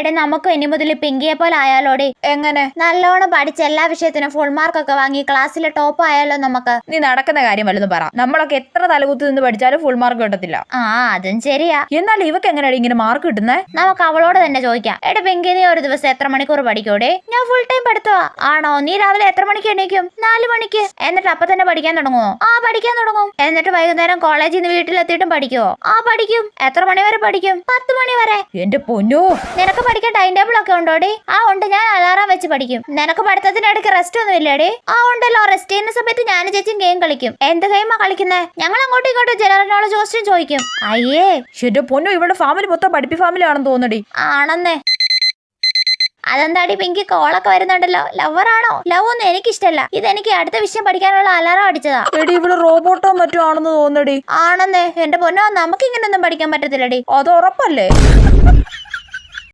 എടെ നമുക്ക് ഇനി മുതൽ പിങ്കിയെ പോലെ ആയാലോടെ. എങ്ങനെ? നല്ലോണം പഠിച്ച് എല്ലാ വിഷയത്തിനും ഫുൾ മാർക്കൊക്കെ വാങ്ങി ക്ലാസ്സിലെ ടോപ്പ് ആയാലോ നമുക്ക്. നീ നടക്കുന്ന കാര്യം വല്ലതും പറ. നമ്മളൊക്കെ എത്ര തലകുത്തി നിന്ന് പഠിച്ചാലും ഫുൾ മാർക്ക് കിട്ടത്തില്ല. അതും ശരിയാ. എന്നാൽ ഇവക്ക് എങ്ങനെയാണ് ഇങ്ങനെ മാർക്ക് കിട്ടുന്നേ? നമുക്ക് അവളോട് തന്നെ ചോദിക്കാം. എടെ പിങ്കി, നീ ഒരു ദിവസം എത്ര മണിക്കൂർ പഠിക്കൂടെ? ഞാൻ ഫുൾ ടൈം പഠിത്തവാ. ആണോ? നീ രാവിലെ എത്ര മണിക്ക് എണീക്കും? 4 മണിക്ക്. എന്നിട്ട് അപ്പൊ തന്നെ പഠിക്കാൻ തുടങ്ങുമോ? പഠിക്കാൻ തുടങ്ങും. എന്നിട്ട് വൈകുന്നേരം കോളേജിൽ നിന്ന് വീട്ടിലെത്തിയിട്ടും പഠിക്കുവോ? പഠിക്കും. എത്ര മണി വരെ പഠിക്കും? 10 മണി വരെ. എന്റെ പൊന്നോ, നിനക്ക് പഠിക്കാൻ ടൈം ടേബിൾ ഒക്കെ ഉണ്ടോടി? ഉണ്ട്. ഞാൻ അലാറം വെച്ച് പഠിക്കും. നിനക്ക് പഠിത്തത്തിനിടയ്ക്ക് റെസ്റ്റ് ഒന്നും ഇല്ലേടി? ഉണ്ടല്ലോ. റെസ്റ്റ് ചെയ്യുന്ന സമയത്ത് ഞാനും ചേച്ചിയും ഗെയിം കളിക്കും. എന്ത് ഗെയിമാ കളിക്കുന്നേ? ഞങ്ങൾ അങ്ങോട്ടും ഇങ്ങോട്ടും ജനറൽ നോളജ് ക്വസ്റ്റ്യൻ ചോദിക്കും. അയ്യേ, എന്റെ പൊന്നോ, ഇവിടെ ഫാമിലി മൊത്തം പഠിപ്പി ഫാമിലി ആണെന്ന് തോന്നടി. ആണെന്നേ. അതെന്താടി പിങ്കി, കോളൊക്കെ വരുന്നുണ്ടല്ലോ. ലവറാണോ? ലവ് ഒന്നും എനിക്കിഷ്ടല്ല. ഇതെനിക്ക് അടുത്ത വിഷയം പഠിക്കാനുള്ള അലാറം അടിച്ചതാ. എടി, ഇവിടെ റോബോട്ടോ മറ്റോ ആണെന്ന് തോന്നടി. ആണെന്നേ. എന്റെ പൊന്നോ, നമുക്ക് ഇങ്ങനെയൊന്നും പഠിക്കാൻ പറ്റത്തില്ലടി. അത് ഉറപ്പല്ലേ?